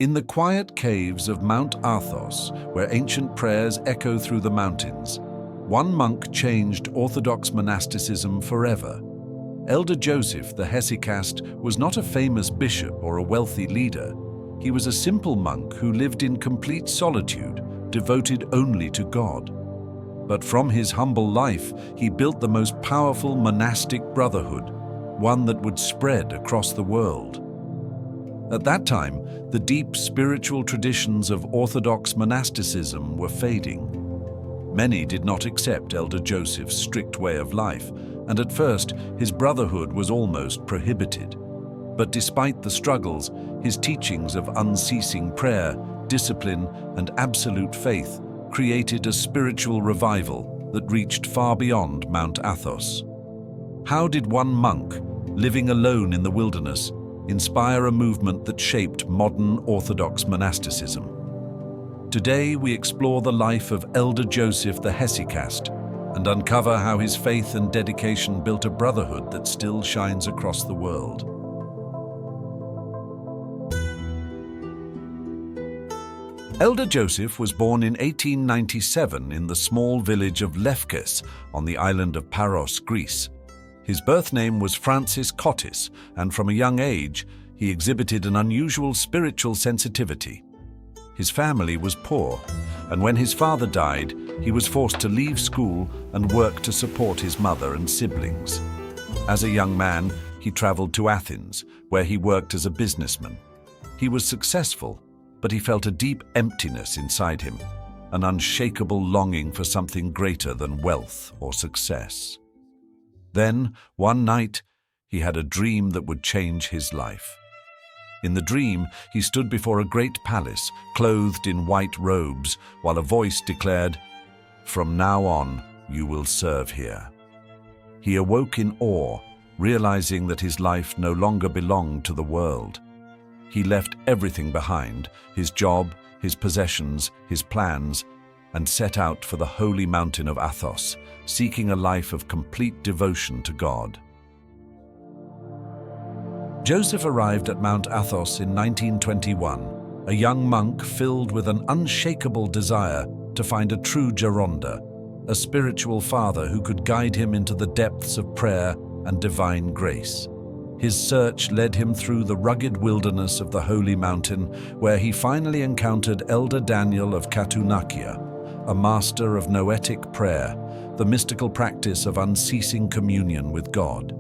In the quiet caves of Mount Athos, where ancient prayers echo through the mountains, one monk changed Orthodox monasticism forever. Elder Joseph the Hesychast was not a famous bishop or a wealthy leader. He was a simple monk who lived in complete solitude, devoted only to God. But from his humble life, he built the most powerful monastic brotherhood, one that would spread across the world. At that time, the deep spiritual traditions of Orthodox monasticism were fading. Many did not accept Elder Joseph's strict way of life, and at first his brotherhood was almost prohibited. But despite the struggles, his teachings of unceasing prayer, discipline, and absolute faith created a spiritual revival that reached far beyond Mount Athos. How did one monk, living alone in the wilderness, inspire a movement that shaped modern Orthodox monasticism? Today we explore the life of Elder Joseph the Hesychast and uncover how his faith and dedication built a brotherhood that still shines across the world. Elder Joseph was born in 1897 in the small village of Lefkes on the island of Paros, Greece. His birth name was Francis Cottis, and from a young age, he exhibited an unusual spiritual sensitivity. His family was poor, and when his father died, he was forced to leave school and work to support his mother and siblings. As a young man, he traveled to Athens, where he worked as a businessman. He was successful, but he felt a deep emptiness inside him, an unshakable longing for something greater than wealth or success. Then, one night, he had a dream that would change his life. In the dream, he stood before a great palace, clothed in white robes, while a voice declared, "From now on, you will serve here." He awoke in awe, realizing that his life no longer belonged to the world. He left everything behind, his job, his possessions, his plans, and set out for the holy mountain of Athos, seeking a life of complete devotion to God. Joseph arrived at Mount Athos in 1921, a young monk filled with an unshakable desire to find a true Geronda, a spiritual father who could guide him into the depths of prayer and divine grace. His search led him through the rugged wilderness of the holy mountain, where he finally encountered Elder Daniel of Katunakia, a master of noetic prayer, the mystical practice of unceasing communion with God.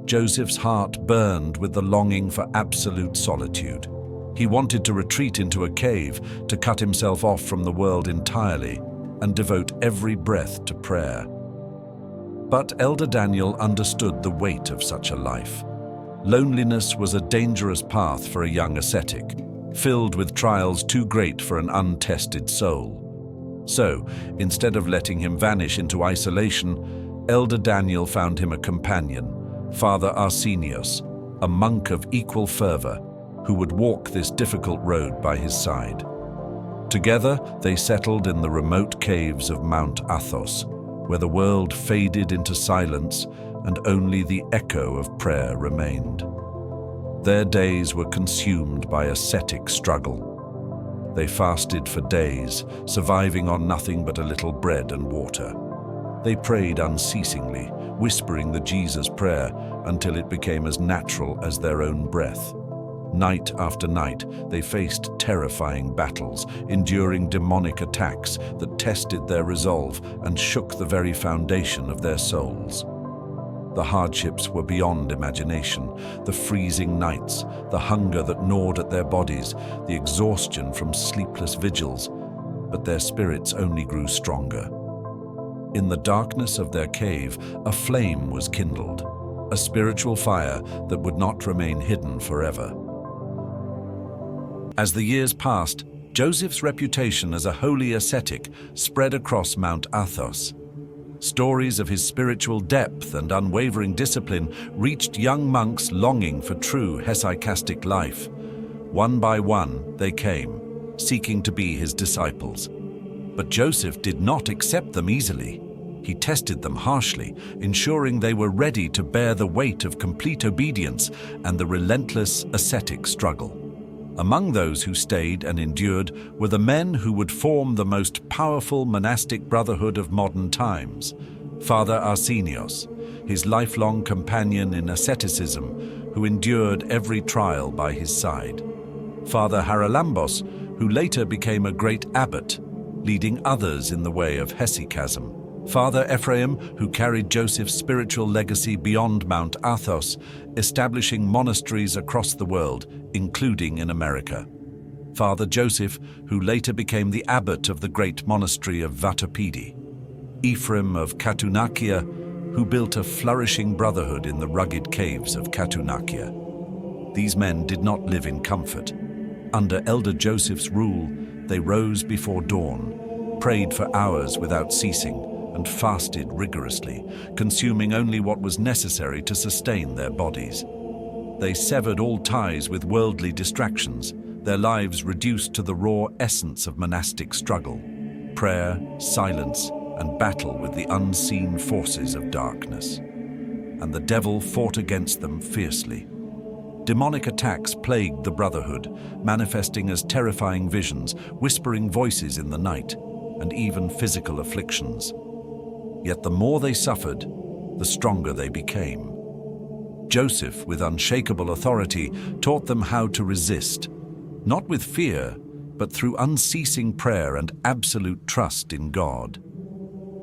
Joseph's heart burned with the longing for absolute solitude. He wanted to retreat into a cave, to cut himself off from the world entirely, and devote every breath to prayer. But Elder Daniel understood the weight of such a life. Loneliness was a dangerous path for a young ascetic, filled with trials too great for an untested soul. So, instead of letting him vanish into isolation, Elder Daniel found him a companion, Father Arsenios, a monk of equal fervor, who would walk this difficult road by his side. Together, they settled in the remote caves of Mount Athos, where the world faded into silence and only the echo of prayer remained. Their days were consumed by ascetic struggle. They fasted for days, surviving on nothing but a little bread and water. They prayed unceasingly, whispering the Jesus prayer until it became as natural as their own breath. Night after night, they faced terrifying battles, enduring demonic attacks that tested their resolve and shook the very foundation of their souls. The hardships were beyond imagination, the freezing nights, the hunger that gnawed at their bodies, the exhaustion from sleepless vigils, but their spirits only grew stronger. In the darkness of their cave, a flame was kindled, a spiritual fire that would not remain hidden forever. As the years passed, Joseph's reputation as a holy ascetic spread across Mount Athos. Stories of his spiritual depth and unwavering discipline reached young monks longing for true hesychastic life. One by one, they came, seeking to be his disciples. But Joseph did not accept them easily. He tested them harshly, ensuring they were ready to bear the weight of complete obedience and the relentless ascetic struggle. Among those who stayed and endured were the men who would form the most powerful monastic brotherhood of modern times. Father Arsenios, his lifelong companion in asceticism, who endured every trial by his side. Father Haralambos, who later became a great abbot, leading others in the way of hesychasm. Father Ephraim, who carried Joseph's spiritual legacy beyond Mount Athos, establishing monasteries across the world, including in America. Father Joseph, who later became the abbot of the great monastery of Vatopedi. Ephraim of Katunakia, who built a flourishing brotherhood in the rugged caves of Katunakia. These men did not live in comfort. Under Elder Joseph's rule, they rose before dawn, prayed for hours without ceasing, and fasted rigorously, consuming only what was necessary to sustain their bodies. They severed all ties with worldly distractions, their lives reduced to the raw essence of monastic struggle, prayer, silence, and battle with the unseen forces of darkness. And the devil fought against them fiercely. Demonic attacks plagued the brotherhood, manifesting as terrifying visions, whispering voices in the night, and even physical afflictions. Yet the more they suffered, the stronger they became. Joseph, with unshakable authority, taught them how to resist, not with fear, but through unceasing prayer and absolute trust in God.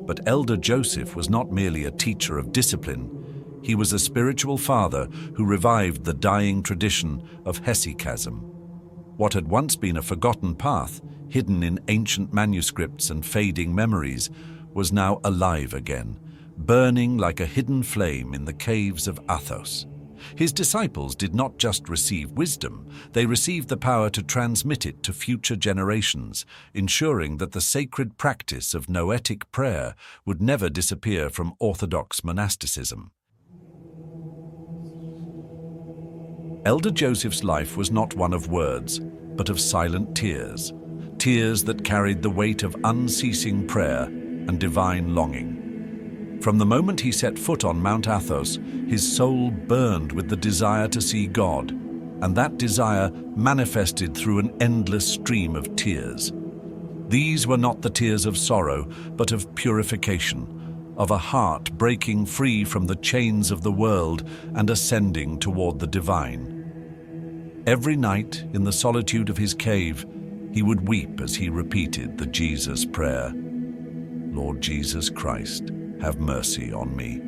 But Elder Joseph was not merely a teacher of discipline. He was a spiritual father who revived the dying tradition of hesychasm. What had once been a forgotten path, hidden in ancient manuscripts and fading memories, was now alive again, burning like a hidden flame in the caves of Athos. His disciples did not just receive wisdom, they received the power to transmit it to future generations, ensuring that the sacred practice of noetic prayer would never disappear from Orthodox monasticism. Elder Joseph's life was not one of words, but of silent tears, tears that carried the weight of unceasing prayer and divine longing. From the moment he set foot on Mount Athos, his soul burned with the desire to see God, and that desire manifested through an endless stream of tears. These were not the tears of sorrow, but of purification, of a heart breaking free from the chains of the world and ascending toward the divine. Every night, in the solitude of his cave, he would weep as he repeated the Jesus prayer. Lord Jesus Christ, have mercy on me.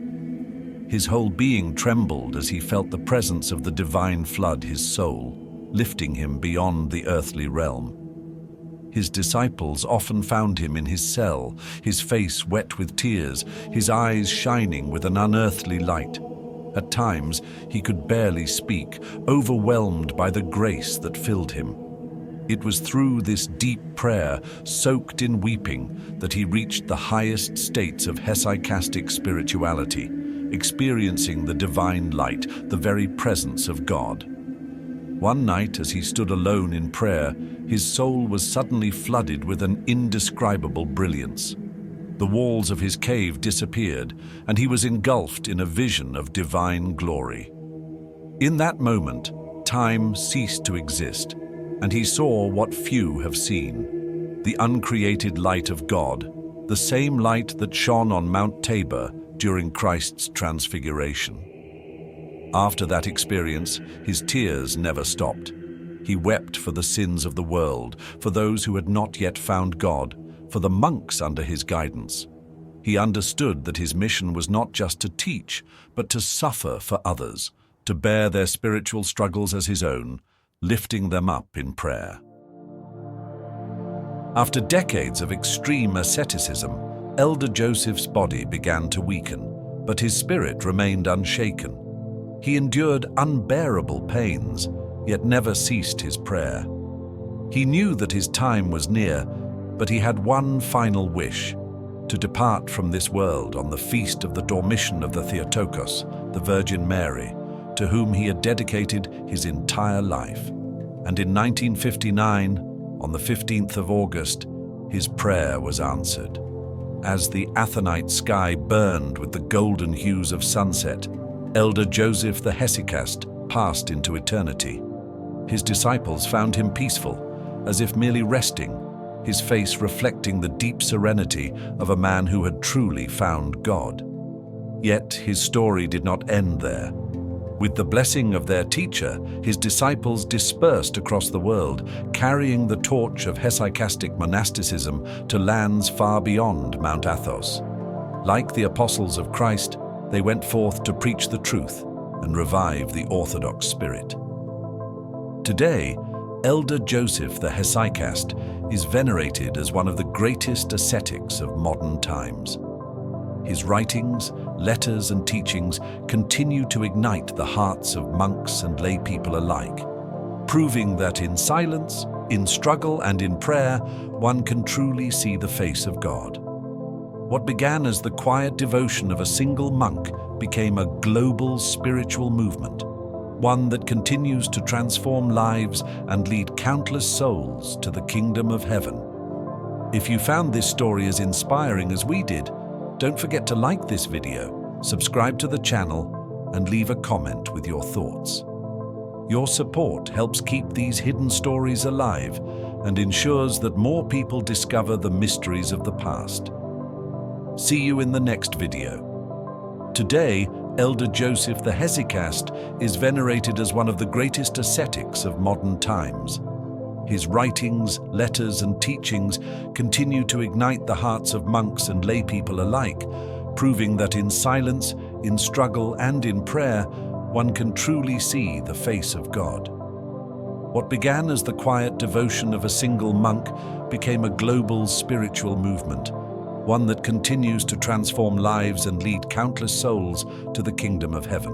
His whole being trembled as he felt the presence of the divine flood his soul, lifting him beyond the earthly realm. His disciples often found him in his cell, his face wet with tears, his eyes shining with an unearthly light. At times, he could barely speak, overwhelmed by the grace that filled him. It was through this deep prayer, soaked in weeping, that he reached the highest states of hesychastic spirituality, experiencing the divine light, the very presence of God. One night, as he stood alone in prayer, his soul was suddenly flooded with an indescribable brilliance. The walls of his cave disappeared, and he was engulfed in a vision of divine glory. In that moment, time ceased to exist, and he saw what few have seen, the uncreated light of God, the same light that shone on Mount Tabor during Christ's transfiguration. After that experience, his tears never stopped. He wept for the sins of the world, for those who had not yet found God, for the monks under his guidance. He understood that his mission was not just to teach, but to suffer for others, to bear their spiritual struggles as his own, lifting them up in prayer. After decades of extreme asceticism, Elder Joseph's body began to weaken, but his spirit remained unshaken. He endured unbearable pains, yet never ceased his prayer. He knew that his time was near, but he had one final wish: to depart from this world on the feast of the Dormition of the Theotokos, the Virgin Mary, to whom he had dedicated his entire life. And in 1959, on the 15th of August, his prayer was answered. As the Athonite sky burned with the golden hues of sunset, Elder Joseph the Hesychast passed into eternity. His disciples found him peaceful, as if merely resting, his face reflecting the deep serenity of a man who had truly found God. Yet his story did not end there. With the blessing of their teacher, his disciples dispersed across the world, carrying the torch of hesychastic monasticism to lands far beyond Mount Athos. Like the apostles of Christ, they went forth to preach the truth and revive the Orthodox spirit. Today, Elder Joseph the Hesychast is venerated as one of the greatest ascetics of modern times. His writings, letters, and teachings continue to ignite the hearts of monks and lay people alike, proving that in silence, in struggle, and in prayer, one can truly see the face of God. What began as the quiet devotion of a single monk became a global spiritual movement, one that continues to transform lives and lead countless souls to the kingdom of heaven. If you found this story as inspiring as we did, don't forget to like this video, subscribe to the channel, and leave a comment with your thoughts. Your support helps keep these hidden stories alive and ensures that more people discover the mysteries of the past. See you in the next video. Today, Elder Joseph the Hesychast is venerated as one of the greatest ascetics of modern times. His writings, letters, and teachings continue to ignite the hearts of monks and lay people alike, proving that in silence, in struggle, and in prayer, one can truly see the face of God. What began as the quiet devotion of a single monk became a global spiritual movement, one that continues to transform lives and lead countless souls to the kingdom of heaven.